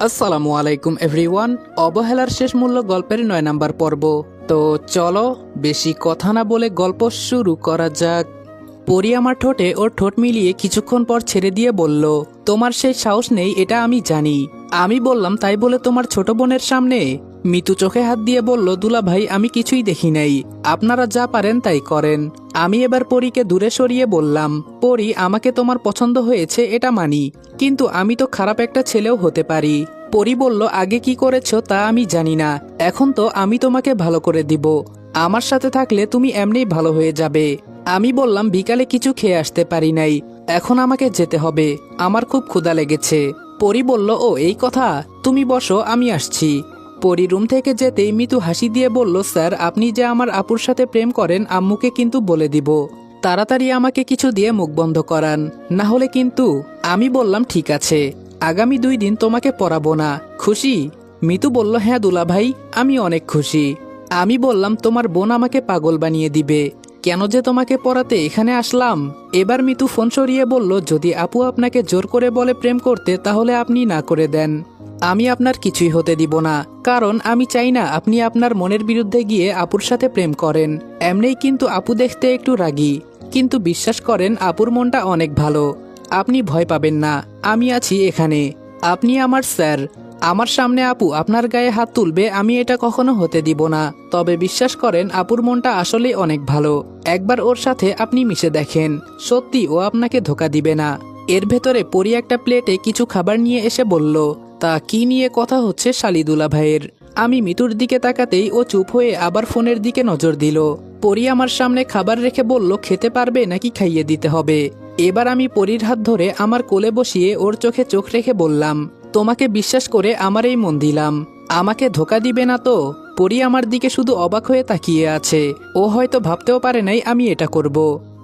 আসসালামু আলাইকুম এভরিওয়ান। অবহেলার শেষ মূল্য গল্পের ৯ নাম্বার পর্ব। তো চলো বেশি কথা না বলে গল্প শুরু করা যাক। পরি আমার ঠোঁটে ওর ঠোঁট মিলিয়ে কিছুক্ষণ পর ছেড়ে দিয়ে বলল, তোমার সেই সাহস নেই এটা আমি জানি। আমি বললাম, তাই বলে তোমার ছোট বোনের সামনে? মিতু চোখে হাত দিয়ে বলল, দুলা ভাই আমি কিছুই দেখি নাই, আপনারা যা পারেন তাই করেন। আমি এবার পরীকে দূরে সরিয়ে বললাম, পরি আমাকে তোমার পছন্দ হয়েছে এটা মানি, কিন্তু আমি তো খারাপ একটা ছেলেও হতে পারি। পরি বলল, আগে কি করেছো তা আমি জানি না, এখন তো আমি তোমাকে ভালো করে দিব। আমার সাথে থাকলে তুমি এমনিই ভালো হয়ে যাবে। আমি বললাম, বিকালে কিছু খেয়ে আসতে পারি নাই, এখন আমাকে যেতে হবে, আমার খুব ক্ষুধা লেগেছে। পরি বলল, ও এই কথা, তুমি বসো আমি আসছি। পরি রুম থেকে যেতেই মিতু হাসি দিয়ে বলল, স্যার আপনি যে আমার আপুর সাথে প্রেম করেন আম্মুকে কিন্তু বলে দিব, তাড়াতাড়ি আমাকে কিছু দিয়ে মুখ বন্ধ করান, না হলে কিন্তু। আমি বললাম, ঠিক আছে, আগামী 2 দিন তোমাকে পড়াবো না, খুশি? মিতু বলল, হ্যাঁ দুলা ভাই, আমি অনেক খুশি। আমি বললাম, তোমার বোন আমাকে পাগল বানিয়ে দিবে, কেন যে তোমাকে পড়াতে এখানে আসলাম। এবার মিতু ফোন সরিয়ে বলল, যদি আপু আপনাকে জোর করে বলে প্রেম করতে তাহলে আপনি না করে দেন, আমি আপনার কিছুই হতে দিব না, কারণ আমি চাই না আপনি আপনার মনের বিরুদ্ধে গিয়ে আপুর সাথে প্রেম করেন। এমনিই কিন্তু আপু দেখতে একটু রাগী, কিন্তু বিশ্বাস করেন আপুর মনটা অনেক ভালো, আপনি ভয় পাবেন না, আমি আছি এখানে, আপনি আমার স্যার। আমার সামনে আপু আপনার গায়ে হাত তুলবে আমি এটা কখনো হতে দিব না, তবে বিশ্বাস করেন আপুর মনটা আসলেই অনেক ভালো, একবার ওর সাথে আপনি মিশে দেখেন, সত্যি ও আপনাকে ধোকা দিবে না। এর ভেতরে পরি একটা প্লেটে কিছু খাবার নিয়ে এসে বলল, তা কি নিয়ে কথা হচ্ছে শালিদুলা ভাইয়ের? আমি মিতুর দিকে তাকাতেই ও চুপ হয়ে আবার ফোনের দিকে নজর দিল। পরি আমার সামনে খাবার রেখে বলল, খেতে পারবে নাকি খাইয়ে দিতে হবে? এবার আমি পরির হাত ধরে আমার কোলে বসিয়ে ওর চোখে চোখ রেখে বললাম, তোমাকে বিশ্বাস করে আমার এই মন দিলাম, আমাকে ধোকা দিবে না তো? পরি আমার দিকে শুধু অবাক হয়ে তাকিয়ে আছে, ও হয়তো ভাবতেও পারে নাই আমি এটা করব।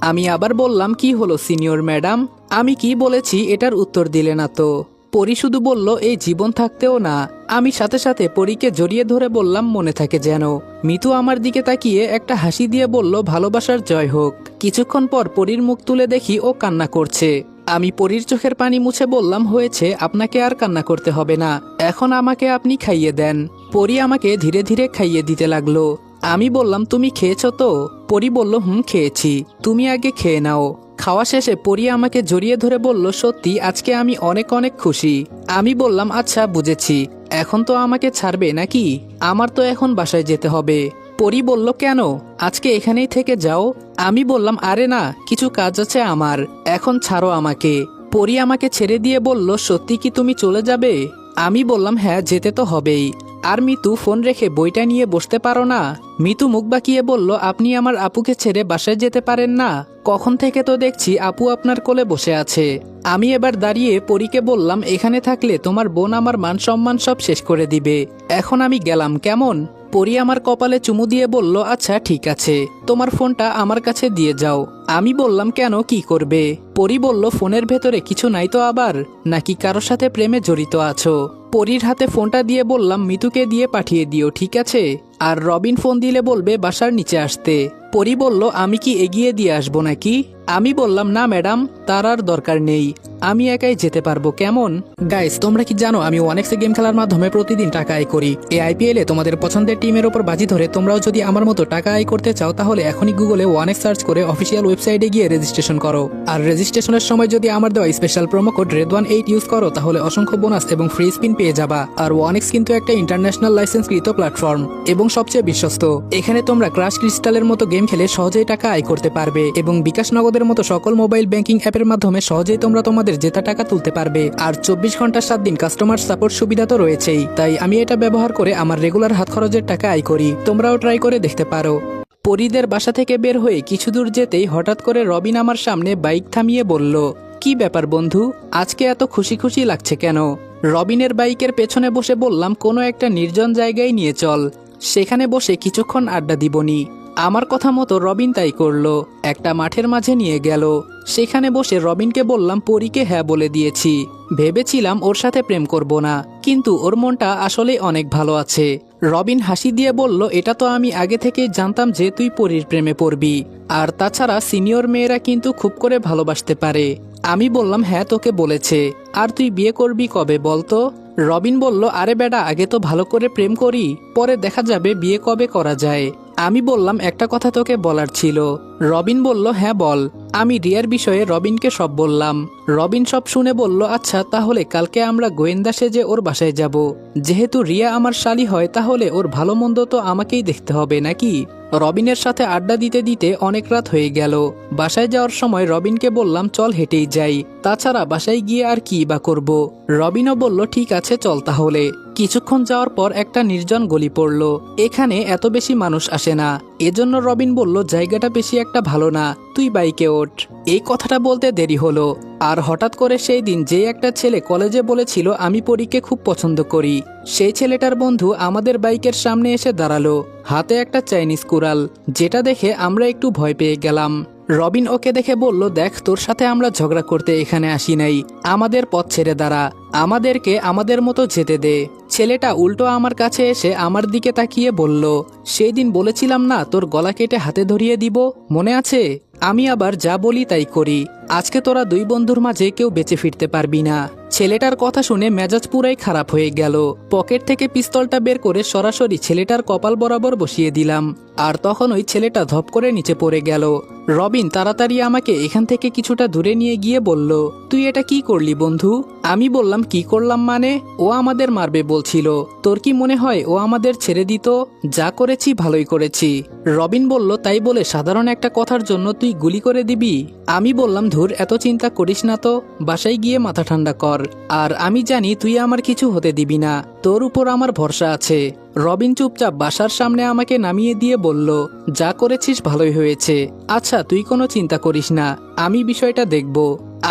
আমি আবার বললাম, কি হলো সিনিয়র ম্যাডাম, আমি কি বলেছি এটার উত্তর দিলে না তো? পরি শুধু বলল, এই জীবন থাকতেও না। আমি সাথে সাথে পরীকে জড়িয়ে ধরে বললাম, মনে থাকে যেন। মিতু আমার দিকে তাকিয়ে একটা হাসি দিয়ে বলল, ভালোবাসার জয় হোক। কিছুক্ষণ পর পরীর মুখ তুলে দেখি ও কান্না করছে। আমি পরীর চোখের পানি মুছে বললাম, হয়েছে, আপনাকে আর কান্না করতে হবে না, এখন আমাকে আপনি খাইয়ে দেন। পরি আমাকে ধীরে ধীরে খাইয়ে দিতে লাগলো। আমি বললাম, তুমি খেয়েছো তো? পরি বলল, হুম খেয়েছি, তুমি আগে খেয়ে নাও। খাওয়া শেষে পরি আমাকে জড়িয়ে ধরে বলল, সত্যি আজকে আমি অনেক অনেক খুশি। আমি বললাম, আচ্ছা বুঝেছি, এখন তো আমাকে ছাড়বে নাকি? আমার তো এখন বাসায় যেতে হবে। পরি বলল, কেন, আজকে এখানেই থেকে যাও। আমি বললাম, আরে না, কিছু কাজ আছে আমার, এখন ছাড়ো আমাকে। পরি আমাকে ছেড়ে দিয়ে বলল, সত্যি কি তুমি চলে যাবে? আমি বললাম, হ্যাঁ যেতে তো হবেই। আর মিতু, ফোন রেখে বইটা নিয়ে বসতে পারো না? মিতু মুখ বাঁকিয়ে বলল, আপনি আমার আপুকে ছেড়ে বাসায় যেতে পারেন না? কখন থেকে তো দেখছি আপু আপনার কোলে বসে আছে। আমি এবার দাঁড়িয়ে পরীকে বললাম, এখানে থাকলে তোমার বোন আমার মান সম্মান সব শেষ করে দিবে, এখন আমি গেলাম কেমন? পরি আমার কপালে চুমু দিয়ে বলল, আচ্ছা ঠিক আছে, তোমার ফোনটা আমার কাছে দিয়ে যাও। আমি বললাম, কেন, কি করবে? পরি বলল, ফোনের ভেতরে কিছু নাই তো আবার, নাকি কারোর সাথে প্রেমে জড়িত আছো? পরির হাতে ফোনটা দিয়ে বললাম, মিতুকে দিয়ে পাঠিয়ে দিও ঠিক আছে, আর রবিন ফোন দিলে বলবে বাসার নিচে আসতে। পরি বলল, আমি কি এগিয়ে দিয়ে আসবো নাকি? আমি বললাম, না ম্যাডাম, তার আর দরকার নেই, আমি একাই যেতে পারবো কেমন? গাইস, তোমরা কি জানো আমি ওয়ানেক্সে গেম খেলার মাধ্যমে প্রতিদিন টাকা আয় করি? এই আইপিএল এ তোমাদের পছন্দের টিমের উপর বাজি ধরে তোমরাও যদি আমার মতো টাকা আয় করতে চাও, তাহলে এখনই গুগলে ওয়ানেক্স সার্চ করে অফিসিয়াল ওয়েবসাইটে গিয়ে রেজিস্ট্রেশন করো। আর রেজিস্ট্রেশনের সময় যদি আমার দেওয়া special promo code RED18 use করো, তাহলে অসংখ্য বোনাস এবং ফ্রি স্পিন পেয়ে যাবা। আর ওয়ানেক্স কিন্তু একটা ইন্টারন্যাশনাল লাইসেন্সকৃত প্ল্যাটফর্ম এবং সবচেয়ে বিশ্বস্ত। এখানে তোমরা ক্রাশ ক্রিস্টালের মতো গেম খেলে সহজেই টাকা আয় করতে পারবে এবং বিকাশ নগদের মতো সকল মোবাইল ব্যাংকিং অ্যাপের মাধ্যমে সহজেই তোমরা তোমাদের জেতা টাকা তুলতে পারবে। আর 24 ঘন্টা 7 দিন কাস্টমার সাপোর্ট সুবিধা তো রয়েছেই, তাই আমি এটা ব্যবহার করে আমার রেগুলার হাত খরচের টাকা আয় করি, তোমরাও ট্রাই করে দেখতে পারো। পরিদের বাসা থেকে বের হয়ে কিছু দূর যেতেই হঠাৎ করে রবিন আমার সামনে বাইক থামিয়ে বলল, কি ব্যাপার বন্ধু, আজকে এত খুশি খুশি লাগছে কেন? রবিনের বাইকের পেছনে বসে বললাম, কোনো একটা নির্জন জায়গায় নিয়ে চল, সেখানে বসে কিছুক্ষণ আড্ডা দিবনি। আমার কথা মতো রবিন তাই করলো। একটা মাঠের মাঝে নিয়ে গেল। সেখানে বসে রবিনকে বললাম পরীকে হ্যাঁ বলে দিয়েছি। ভেবেছিলাম ওর সাথে প্রেম করব না, কিন্তু ওর মনটা আসলে অনেক ভালো আছে। রবিন হাসি দিয়ে বলল, এটা তো আমি আগে থেকেই জানতাম যে তুই পরীর প্রেমে পড়বি। আর তাছাড়া সিনিয়র মেয়েরা কিন্তু খুব করে ভালোবাসতে পারে। আমি বললাম, হ্যাঁ তোকে বলেছে। আর তুই বিয়ে করবি কবে বলতো? রবিন বলল, আরে বেটা, আগে তো ভালো করে প্রেম করি, পরে দেখা যাবে বিয়ে কবে করা যায়। আমি বললাম, একটা কথা তোকে বলার ছিল। রবিন বলল, হ্যাঁ বল। আমি রিয়ার বিষয়ে রবিনকে সব বললাম। রবিন সব শুনে বলল, আচ্ছা তাহলে কালকে আমরা গোয়েন্দা সেজে ওর বাসায় যাব। যেহেতু রিয়া আমার শালি হয়, তাহলে ওর ভালো মন্দ তো আমাকেই দেখতে হবে নাকি। রবিনের সাথে আড্ডা দিতে দিতে অনেক রাত হয়ে গেল। বাসায় যাওয়ার সময় রবিনকে বললাম, চল হেঁটেই যাই, তাছাড়া বাসায় গিয়ে আর কি বা করব। রবিনও বলল, ঠিক আছে চল তাহলে। কিছুক্ষণ যাওয়ার পর একটা নির্জন গলি পড়ল। এখানে এত বেশি মানুষ আসে না, এজন্য রবিন বলল, জায়গাটা বেশি একটা ভালো না, তুই বাইকে ওঠ। এই কথাটা বলতে দেরি হলো। আর হঠাৎ করে সেই দিন যে একটা ছেলে কলেজে বলেছিল আমি পরীকে খুব পছন্দ করি, সেই ছেলেটার বন্ধু আমাদের বাইকের সামনে এসে দাঁড়ালো, হাতে একটা চাইনিজ কুড়াল, যেটা দেখে আমরা একটু ভয় পেয়ে গেলাম। রবিন ওকে দেখে বলল, দেখ, তোর সাথে আমরা ঝগড়া করতে এখানে আসি নাই, আমাদের পথ ছেড়ে দাঁড়া, আমাদেরকে আমাদের মতো যেতে দে। ছেলেটা উল্টো আমার কাছে এসে আমার দিকে তাকিয়ে বলল, সেই দিন বলেছিলাম না তোর গলা কেটে হাতে ধরিয়ে দিব, মনে আছে? আমি আবার যা বলি তাই করি। আজকে তোরা দুই বন্ধুর মাঝে কেউ বেঁচে ফিরতে পারবি না। ছেলেটার কথা শুনে মেজাজ পুরাই খারাপ হয়ে গেল। পকেট থেকে পিস্তলটা বের করে সরাসরি ছেলেটার কপাল বরাবর বসিয়ে দিলাম। আর তখন ওই ছেলেটা ধপ করে নিচে পড়ে গেল। রবিন তাড়াতাড়ি আমাকে এখান থেকে কিছুটা দূরে নিয়ে গিয়ে বলল, তুই এটা কি করলি বন্ধু? আমি বললাম, কি করলাম মানে? ও আমাদের মারবে বলছিল, তোর কি মনে হয় ও আমাদের ছেড়ে দিত? যা করেছি ভালোই করেছি। রবিন বলল, তাই বলে সাধারণ একটা কথার জন্য তুই গুলি করে দিবি? আমি বললাম, ধুর, এত চিন্তা করিস না তো, বাসায় গিয়ে মাথা ঠান্ডা কর। আর আমি জানি তুই আমার কিছু হতে দিবি না, তোর উপর আমার ভরসা আছে। রবিন চুপচাপ বাসার সামনে আমাকে নামিয়ে দিয়ে বলল, যা করেছিস ভালোই হয়েছে। আচ্ছা তুই কোনো চিন্তা করিস না, আমি বিষয়টা দেখব।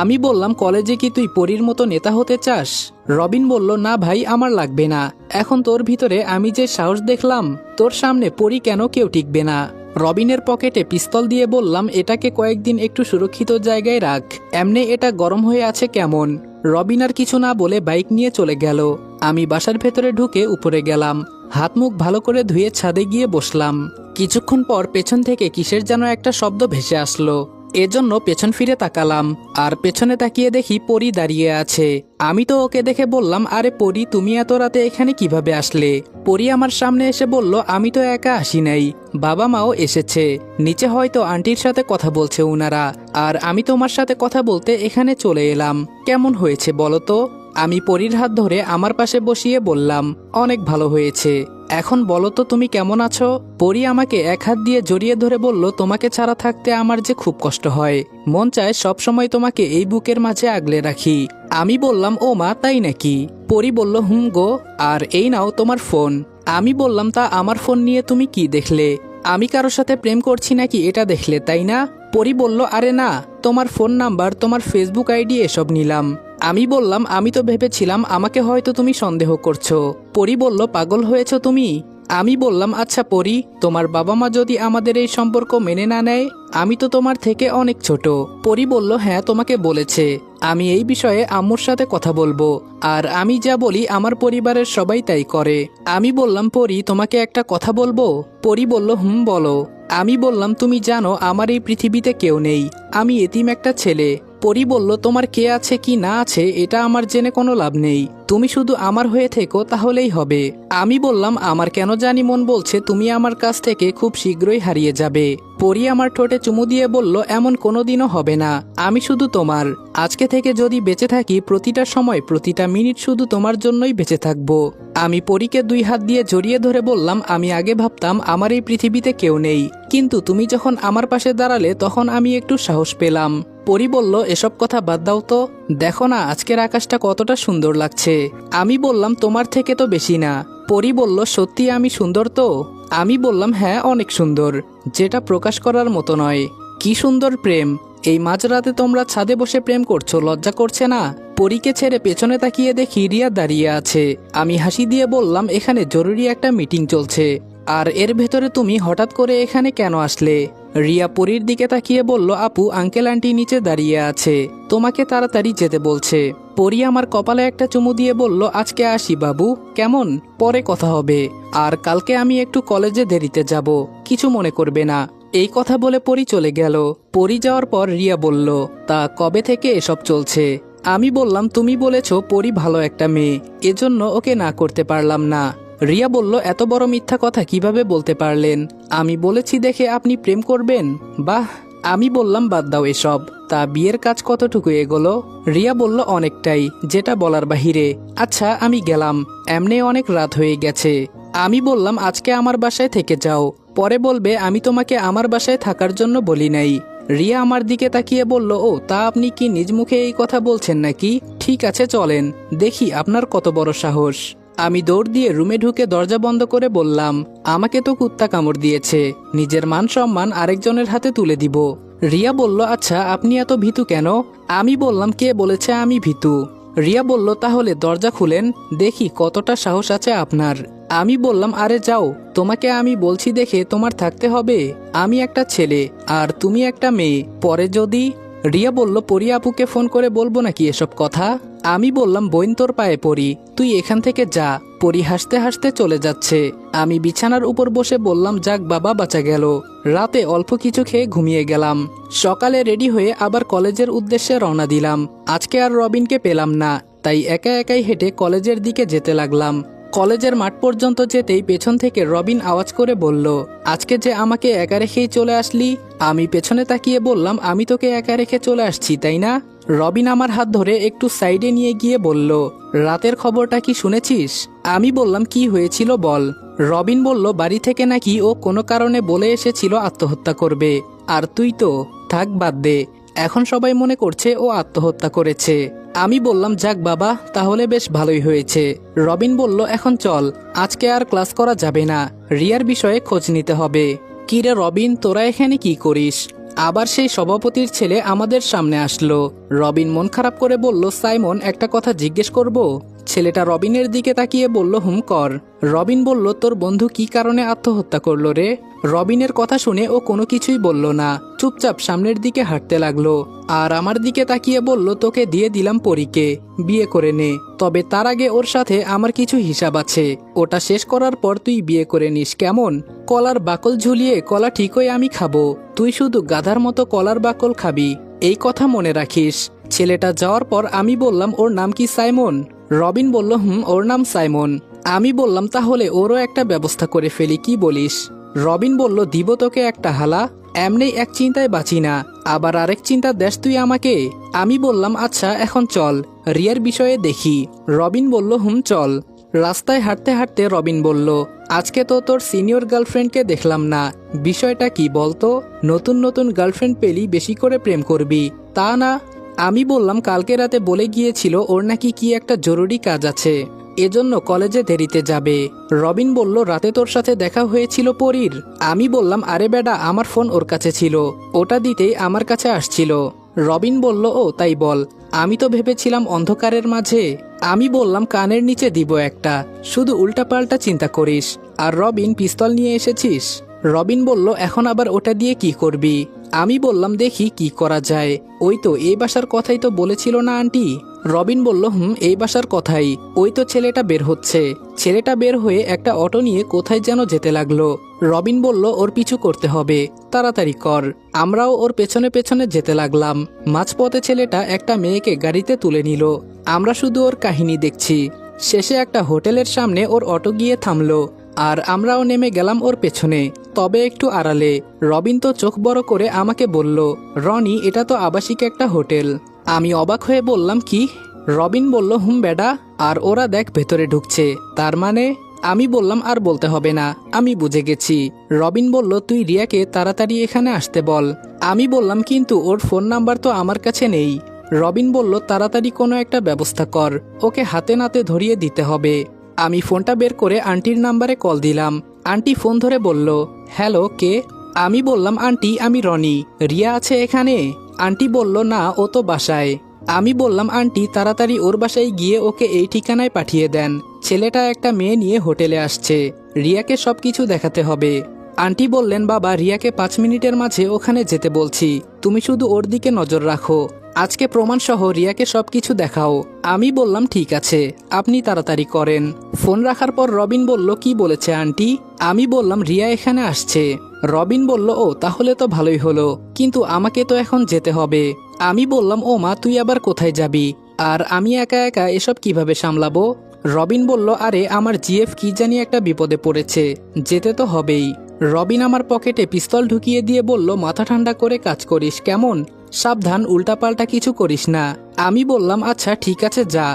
আমি বললাম, কলেজে কি তুই পরীর মতো নেতা হতে চাস? রবিন বলল, না ভাই, আমার লাগবে না। এখন তোর ভিতরে আমি যে সাহস দেখলাম, তোর সামনে পরী কেন কেউ টিকবে না। রবিনের পকেটে পিস্তল দিয়ে বললাম, এটাকে কয়েকদিন একটু সুরক্ষিত জায়গায় রাখ, এমনি এটা গরম হয়ে আছে কেমন। রবিন আর কিছু না বলে বাইক নিয়ে চলে গেল। আমি বাসার ভেতরে ঢুকে উপরে গেলাম, হাত মুখ ভালো করে ধুয়ে ছাদে গিয়ে বসলাম। কিছুক্ষণ পর পেছন থেকে কিসের যেন একটা শব্দ ভেসে আসলো, এজন্য পেছন ফিরে তাকালাম। আর পেছনে তাকিয়ে দেখি পরী দাঁড়িয়ে আছে। আমি তো ওকে দেখে বললাম, আরে পরী, তুমি এত রাতে এখানে কিভাবে আসলে? পরী আমার সামনে এসে বলল, আমি তো একা আসি নাই, বাবা মাও এসেছে, নিচে হয়তো আন্টির সাথে কথা বলছে উনারা, আর আমি তোমার সাথে কথা বলতে এখানে চলে এলাম। কেমন হয়েছে বলো তো? আমি পরীর হাত ধরে আমার পাশে বসিয়ে বললাম, অনেক ভালো হয়েছে। এখন বলো তো তুমি কেমন আছো? পরী আমাকে এক হাত দিয়ে জড়িয়ে ধরে বলল, তোমাকে ছাড়া থাকতে আমার যে খুব কষ্ট হয়, মন চায় সব সময় তোমাকে এই বুকের মাঝে আগলে রাখি। আমি বললাম, ও মা, তাই নাকি? পরী বলল, হুম গো, আর এই নাও তোমার ফোন। আমি বললাম, তা আমার ফোন নিয়ে তুমি কি দেখলে? আমি কারোর সাথে প্রেম করছি নাকি এটা দেখলে, তাই না? পরী বলল, আরে না, তোমার ফোন নাম্বার, তোমার ফেসবুক আইডি এসব নিলাম। আমি বললাম, আমি তো ভেবেছিলাম আমাকে হয়তো তুমি সন্দেহ করছো। পরী বলল, পাগল হয়েছো তুমি? আমি বললাম, আচ্ছা পরী, তোমার বাবা মা যদি আমাদের এই সম্পর্ক মেনে না নেয়? আমি তো তোমার থেকে অনেক ছোট। পরী বলল, হ্যাঁ তোমাকে বলেছে। আমি এই বিষয়ে আম্মুর সাথে কথা বলবো, আর আমি যা বলি আমার পরিবারের সবাই তাই করে। আমি বললাম, পরী, তোমাকে একটা কথা বলবো? পরী বলল, হুম বলো। আমি বললাম, তুমি জানো আমার এই পৃথিবীতে কেউ নেই, আমি এতিম একটা ছেলে। পরী বলল, তোমার কে আছে কি না আছে এটা আমার জেনে কোনো লাভ নেই, তুমি শুধু আমার হয়ে থেকো তাহলেই হবে। আমি বললাম, আমার কেন জানি মন বলছে তুমি আমার কাছ থেকে খুব শীঘ্রই হারিয়ে যাবে। পরী আমার ঠোঁটে চুমু দিয়ে বলল, এমন কোনোদিনও হবে না, আমি শুধু তোমার। আজকে থেকে যদি বেঁচে থাকি, প্রতিটা সময় প্রতিটা মিনিট শুধু তোমার জন্যই বেঁচে থাকবো। আমি পরীকে দুই হাত দিয়ে জড়িয়ে ধরে বললাম, আমি আগে ভাবতাম আমার এই পৃথিবীতে কেউ নেই, কিন্তু তুমি যখন আমার পাশে দাঁড়ালে তখন আমি একটু সাহস পেলাম। পরী বলল, এসব কথা বাদ দাও তো, দেখো না আজকের আকাশটা কতটা সুন্দর লাগছে। আমি বললাম, তোমার থেকে তো বেশি না। পরী বলল, সত্যি আমি সুন্দর তো? আমি বললাম, হ্যাঁ অনেক সুন্দর, যেটা প্রকাশ করার মতো নয়। কি সুন্দর প্রেম! এই মাঝরাতে তোমরা ছাদে বসে প্রেম করছো, লজ্জা করছে না? পরীকে ছেড়ে পেছনে তাকিয়ে দেখি রিয়া দাঁড়িয়ে আছে। আমি হাসি দিয়ে বললাম, এখানে জরুরি একটা মিটিং চলছে, আর এর ভেতরে তুমি হঠাৎ করে এখানে কেন আসলে? রিয়া পরীর দিকে তাকিয়ে বলল, আপু আঙ্কেল আন্টি নিচে দাঁড়িয়ে আছে, তোমাকে তাড়াতাড়ি যেতে বলছে। পরী আমার কপালে একটা চুমু দিয়ে বলল, আজকে আসি বাবু, কেমন, পরে কথা হবে। আর কালকে আমি একটু কলেজে দেরিতে যাব, কিছু মনে করবে না। এই কথা বলে পরী চলে গেল। পরী যাওয়ার পর রিয়া বলল, তা কবে থেকে এসব চলছে? আমি বললাম, তুমি বলেছ পরী ভালো একটা মেয়ে, এজন্য ওকে না করতে পারলাম না। রিয়া বলল, এত বড় মিথ্যা কথা কিভাবে বলতে পারলেন? আমি বলেছি দেখে আপনি প্রেম করবেন? বাহ। আমি বললাম, বাদ দাও এসব, তা বিয়ের কাজ কতটুকু এগোলো? রিয়া বলল, অনেকটাই, যেটা বলার বাহিরে। আচ্ছা আমি গেলাম, এমনি অনেক রাত হয়ে গেছে। আমি বললাম, আজকে আমার বাসায় থেকে যাও, পরে বলবে আমি তোমাকে আমার বাসায় থাকার জন্য বলি নাই। রিয়া আমার দিকে তাকিয়ে বলল, ও তা আপনি কি নিজ মুখে এই কথা বলছেন নাকি? ঠিক আছে চলেন, দেখি আপনার কত বড় সাহস। আমি দৌড় দিয়ে রুমে ঢুকে দরজা বন্ধ করে বললাম, আমাকে তো কুত্তা কামড় দিয়েছে, নিজের মান সম্মান আরেকজনের হাতে তুলে দিব। রিয়া বলল, আচ্ছা আপনি এত ভীতু কেন? আমি বললাম, কে বলেছে আমি ভীতু? রিয়া বলল, তাহলে দরজা খুলেন, দেখি কতটা সাহস আছে আপনার। আমি বললাম, আরে যাও, তোমাকে আমি বলছি দেখে তোমার থাকতে হবে? আমি একটা ছেলে আর তুমি একটা মেয়ে, পরে যদি। রিয়া বলল, পরী আপুকে ফোন করে বলবো নাকি এসব কথা? আমি বললাম, বোন তোর পায়ে পড়ি, তুই এখান থেকে যা। পরী হাসতে হাসতে চলে যাচ্ছে। আমি বিছানার উপর বসে বললাম, যাক বাবা, বাঁচা গেল। রাতে অল্প কিছু খেয়ে ঘুমিয়ে গেলাম। সকালে রেডি হয়ে আবার কলেজের উদ্দেশ্যে রওনা দিলাম। আজকে আর রবিনকে পেলাম না, তাই একা একাই হেঁটে কলেজের দিকে যেতে লাগলাম। কলেজের মাঠ পর্যন্ত যেতেই পেছন থেকে রবিন আওয়াজ করে বলল, আজকে যে আমাকে একা রেখেই চলে আসলি? আমি পেছনে তাকিয়ে বললাম, আমি তোকে একা রেখে চলে আসছি তাই না? রবিন আমার হাত ধরে একটু সাইডে নিয়ে গিয়ে বলল, রাতের খবরটা কি শুনেছিস? আমি বললাম, কি হয়েছিল বল। রবিন বলল, বাড়ি থেকে নাকি ও কোনো কারণে বলে এসেছিল আত্মহত্যা করবে, আর তুই তো, থাক বাদ দে, এখন সবাই মনে করছে ও আত্মহত্যা করেছে। আমি বললাম, যাক বাবা, তাহলে বেশ ভালোই হয়েছে। রবিন বলল, এখন চল, আজকে আর ক্লাস করা যাবে না, রিয়ার বিষয়ে খোঁজ নিতে হবে। কি রে রবিন, তোরা এখানে কি করিস? আবার সেই সভাপতির ছেলে আমাদের সামনে আসলো। রবিন মন খারাপ করে বলল, সাইমন একটা কথা জিজ্ঞেস করব? ছেলেটা রবিনের দিকে তাকিয়ে বলল, হুম কর। রবিন বলল, তোর বন্ধু কি কারণে আত্মহত্যা করলো রে? রবিনের কথা শুনে ও কোনো কিছুই বলল না, চুপচাপ সামনের দিকে হাঁটতে লাগলো। আর আমার দিকে তাকিয়ে বলল, তোকে দিয়ে দিলাম পরীকে, বিয়ে করে নে, তবে তার আগে ওর সাথে আমার কিছু হিসাব আছে, ওটা শেষ করার পর তুই বিয়ে করে নিস, কেমন? কলার বাকল ঝুলিয়ে কলা ঠিকই আমি খাবো, তুই শুধু গাধার মতো কলার বাকল খাবি, এই কথা মনে রাখিস। ছেলেটা যাওয়ার পর আমি বললাম, ওর নাম কি সাইমন? রবিন বলল, হুম, ওর নাম সাইমন। আমি বললাম, তাহলে ওরও একটা ব্যবস্থা করে ফেলি, কি বলিস? রবিন বলল, দিব তোকে একটা হালা, এমনি এক চিন্তায় বাঁচি না, আবার আরেক চিন্তা দেশ তুই আমাকে। আমি বললাম, আচ্ছা এখন চল, রিয়ার বিষয়ে দেখি। রবিন বলল, হুম চল। রাস্তায় হাঁটতে হাঁটতে রবিন বলল, আজকে তো তোর সিনিয়র গার্লফ্রেন্ডকে দেখলাম না, বিষয়টা কি বলতো? নতুন নতুন গার্লফ্রেন্ড পেলি বেশি করে প্রেম করবি, তা না? আমি বললাম, কালকে রাতে বলে গিয়েছিল ওর নাকি কি একটা জরুরি কাজ আছে, এজন্য কলেজে দেরিতে যাবে। রবিন বলল, রাতে তোর সাথে দেখা হয়েছিল পরীর? আমি বললাম, আরে বেডা, আমার ফোন ওর কাছে ছিল, ওটা দিতেই আমার কাছে আসছিল। রবিন বলল, ও তাই বল, আমি তো ভেবেছিলাম অন্ধকারের মাঝে। আমি বললাম, কানের নিচে দিব একটা, শুধু উল্টাপাল্টা চিন্তা করিস। আর রবিন, পিস্তল নিয়ে এসেছিস? রবিন বলল, এখন আবার ওটা দিয়ে কি করবি? আমি বললাম, দেখি কি করা যায়, ওই তো এই বাসার কথাই তো বলেছিল না আন্টি? রবিন বলল, হুম, এই বাসার কথাই, ওই তো ছেলেটা বের হচ্ছে। ছেলেটা বের হয়ে একটা অটো নিয়ে কোথায় যেন যেতে লাগলো। রবিন বলল, ওর পিছু করতে হবে, তাড়াতাড়ি কর। আমরাও ওর পেছনে পেছনে যেতে লাগলাম। মাঝপথে ছেলেটা একটা মেয়েকে গাড়িতে তুলে নিল, আমরা শুধু ওর কাহিনী দেখছি। শেষে একটা হোটেলের সামনে ওর অটো গিয়ে থামলো, আর আমরাও নেমে গেলাম ওর পেছনে, তবে একটু আড়ালে। রবিন তো চোখ বড় করে আমাকে বলল, রনি, এটা তো আবাসিক একটা হোটেল। আমি অবাক হয়ে বললাম, কি? রবিন বলল, হুম বেডা, আর ওরা দেখ ভেতরে ঢুকছে, তার মানে? আমি বললাম, আর বলতে হবে না, আমি বুঝে গেছি। রবিন বলল, তুই রিয়াকে তাড়াতাড়ি এখানে আসতে বল। আমি বললাম, কিন্তু ওর ফোন নাম্বার তো আমার কাছে নেই। রবিন বলল, তাড়াতাড়ি কোনো একটা ব্যবস্থা কর, ওকে হাতে নাতে ধরিয়ে দিতে হবে। আমি ফোনটা বের করে আন্টির নাম্বারে কল দিলাম। আন্টি ফোন ধরে বলল, হ্যালো, কে? আমি বললাম, আন্টি আমি রনি, রিয়া আছে এখানে? আন্টি বলল, না, ও তো বাসায়। আমি বললাম, আন্টি তাড়াতাড়ি ওর বাসায় গিয়ে ওকে এই ঠিকানায় পাঠিয়ে দেন, ছেলেটা একটা মেয়ে নিয়ে হোটেলে আসছে। রিয়াকে সবকিছু দেখাতে হবে। আন্টি বললেন, বাবা রিয়াকে 5 মিনিটের মাঝে ওখানে যেতে বলছি, তুমি শুধু ওর দিকে নজর রাখো, আজকে প্রমাণ সহ রিয়াকে সবকিছু দেখাও। আমি বললাম ঠিক আছে, আপনি তাড়াতাড়ি করেন। ফোন রাখার পর রবিন বলল, কি বলেছে আন্টি? আমি বললাম রিয়া এখানে আসছে। রবিন বলল, ও তাহলে তো ভালোই হলো, কিন্তু আমাকে তো এখন যেতে হবে। আমি বললাম, ও মা তুই আবার কোথায় যাবি, আর আমি একা একা এসব কিভাবে সামলাবো? রবিন বলল, আরে আমার জিএফ কি জানি একটা বিপদে পড়েছে, যেতে তো হবেই। রবিন আমার পকেটে পিস্তল ঢুকিয়ে দিয়ে বলল, মাথা ঠান্ডা করে কাজ করিস কেমন, সাবধান উল্টাপাল্টা কিছু করিস না। আমি বললাম, আচ্ছা ঠিক আছে যা।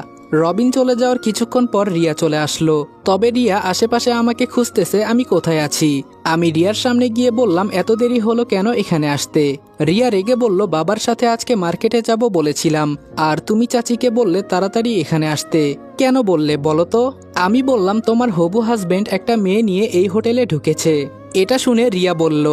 রবিন চলে যাওয়ার কিছুক্ষণ পর রিয়া চলে আসলো। তবে রিয়া আশেপাশে আমাকে খুঁজতেছে আমি কোথায় আছি। আমি রিয়ার সামনে গিয়ে বললাম, এত দেরি হলো কেন এখানে আসতে? রিয়া রেগে বলল, বাবার সাথে আজকে মার্কেটে যাব বলেছিলাম, আর তুমি চাচিকে বললে তাড়াতাড়ি এখানে আসতে, কেন বললে বলো তো? আমি বললাম, তোমার হবু হাজবেন্ড একটা মেয়ে নিয়ে এই হোটেলে ঢুকেছে। এটা শুনে রিয়া বলল,